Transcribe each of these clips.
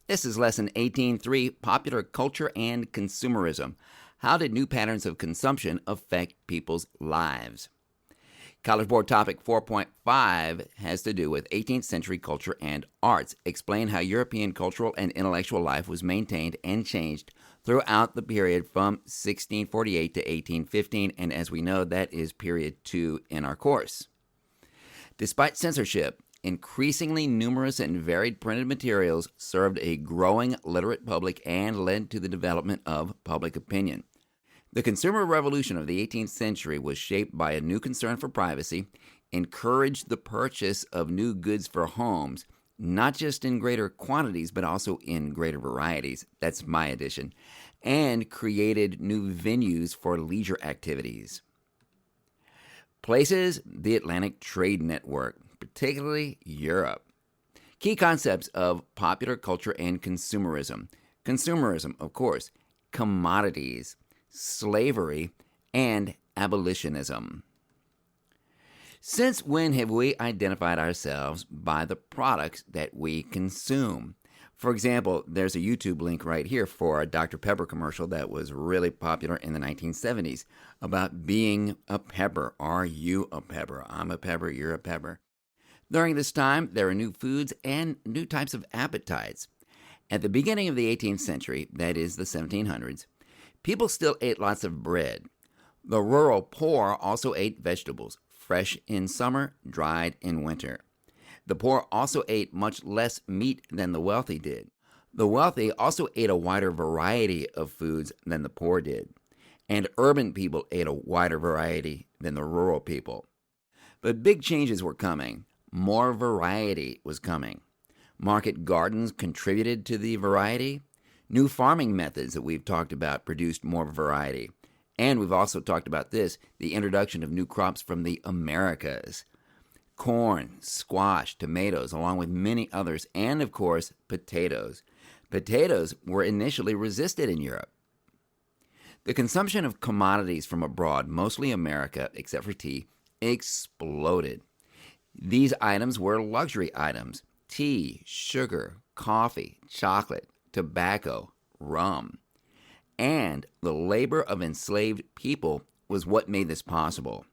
This is Lesson 18.3, Popular Culture and Consumerism. How did new patterns of consumption affect people's lives? College Board Topic 4.5 has to do with 18th century culture and arts. Explain how European cultural and intellectual life was maintained and changed throughout the period from 1648 to 1815, and as we know, that is period 2 in our course. Despite censorship, increasingly numerous and varied printed materials served a growing literate public and led to the development of public opinion. The consumer revolution of the 18th century was shaped by a new concern for privacy, encouraged the purchase of new goods for homes, not just in greater quantities, but also in greater varieties. That's my addition. And created new venues for leisure activities. Places the Atlantic Trade Network, particularly Europe. Key concepts of popular culture and consumerism. Consumerism, of course, commodities, slavery, and abolitionism. Since when have we identified ourselves by the products that we consume? For example, there's a YouTube link right here for a Dr. Pepper commercial that was really popular in the 1970s about being a pepper. Are you a pepper? I'm a pepper, you're a pepper. During this time, there were new foods and new types of appetites. At the beginning of the 18th century, that is the 1700s, people still ate lots of bread. The rural poor also ate vegetables, fresh in summer, dried in winter. The poor also ate much less meat than the wealthy did. The wealthy also ate a wider variety of foods than the poor did. And urban people ate a wider variety than the rural people. But big changes were coming. More variety was coming. Market gardens contributed to the variety. New farming methods that we've talked about produced more variety. And we've also talked about this, the introduction of new crops from the Americas. Corn, squash, tomatoes, along with many others, and of course, potatoes. Potatoes were initially resisted in Europe. The consumption of commodities from abroad, mostly America, except for tea, exploded. These items were luxury items: tea, sugar, coffee, chocolate, tobacco, rum. And the labor of enslaved people was what made this possible.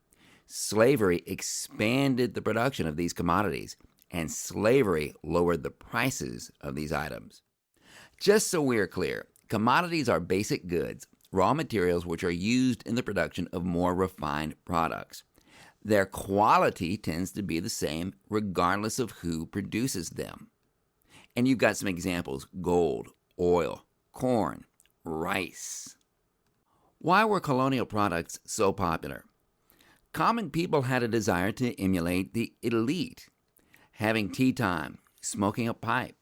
Slavery expanded the production of these commodities, and slavery lowered the prices of these items. Just so we're clear, commodities are basic goods, raw materials which are used in the production of more refined products. Their quality tends to be the same regardless of who produces them. And you've got some examples: gold, oil, corn, rice. Why were colonial products so popular? Common people had a desire to emulate the elite, having tea time, smoking a pipe.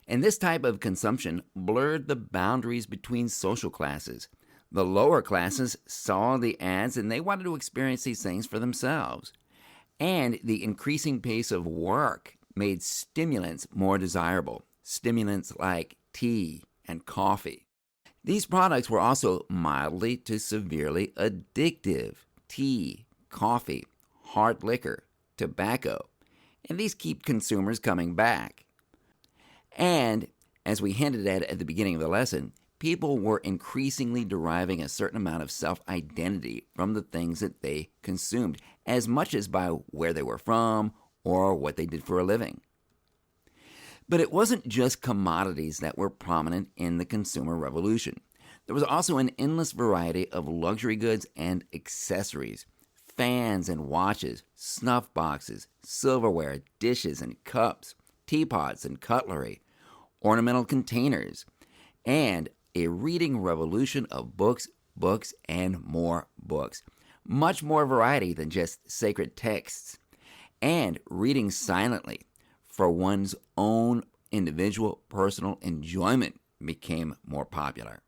And this type of consumption blurred the boundaries between social classes. The lower classes saw the ads and they wanted to experience these things for themselves. And the increasing pace of work made stimulants more desirable, stimulants like tea and coffee. These products were also mildly to severely addictive: tea, coffee, hard liquor, tobacco, and these keep consumers coming back. And, as we hinted at the beginning of the lesson, people were increasingly deriving a certain amount of self-identity from the things that they consumed, as much as by where they were from or what they did for a living. But it wasn't just commodities that were prominent in the consumer revolution. There was also an endless variety of luxury goods and accessories: fans and watches, snuff boxes, silverware, dishes and cups, teapots and cutlery, ornamental containers, and a reading revolution of books, and more books. Much more variety than just sacred texts. And reading silently for one's own individual personal enjoyment became more popular.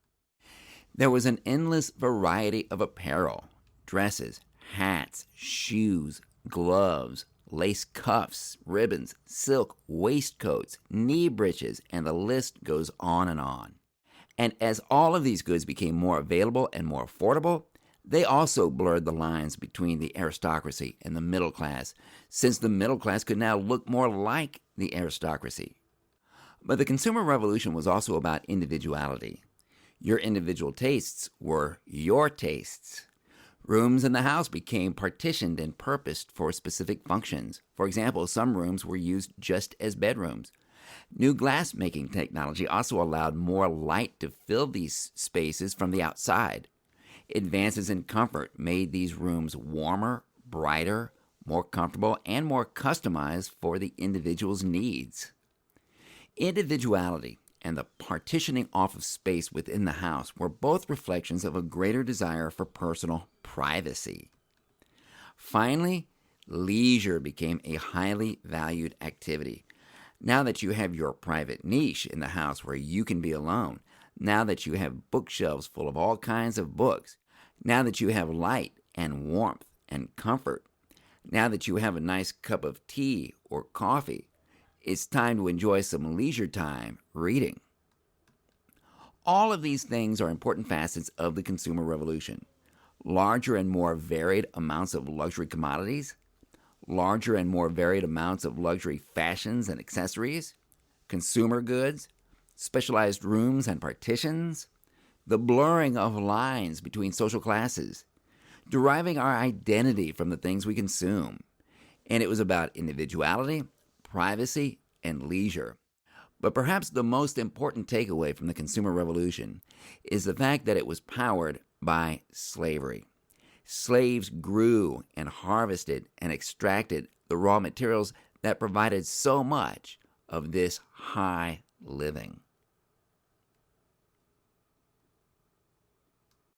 There was an endless variety of apparel: dresses, hats, shoes, gloves, lace cuffs, ribbons, silk waistcoats, knee breeches, and the list goes on and on. And as all of these goods became more available and more affordable, they also blurred the lines between the aristocracy and the middle class, since the middle class could now look more like the aristocracy. But the consumer revolution was also about individuality. Your individual tastes were your tastes. Rooms in the house became partitioned and purposed for specific functions. For example, some rooms were used just as bedrooms. New glass making technology also allowed more light to fill these spaces from the outside. Advances in comfort made these rooms warmer, brighter, more comfortable, and more customized for the individual's needs. Individuality and the partitioning off of space within the house were both reflections of a greater desire for personal privacy. Finally, leisure became a highly valued activity. Now that you have your private niche in the house where you can be alone, now that you have bookshelves full of all kinds of books, now that you have light and warmth and comfort, now that you have a nice cup of tea or coffee, it's time to enjoy some leisure time reading. All of these things are important facets of the consumer revolution. Larger and more varied amounts of luxury commodities, larger and more varied amounts of luxury fashions and accessories, consumer goods, specialized rooms and partitions, the blurring of lines between social classes, deriving our identity from the things we consume. And it was about individuality, privacy, and leisure. But perhaps the most important takeaway from the consumer revolution is the fact that it was powered by slavery. Slaves grew and harvested and extracted the raw materials that provided so much of this high living.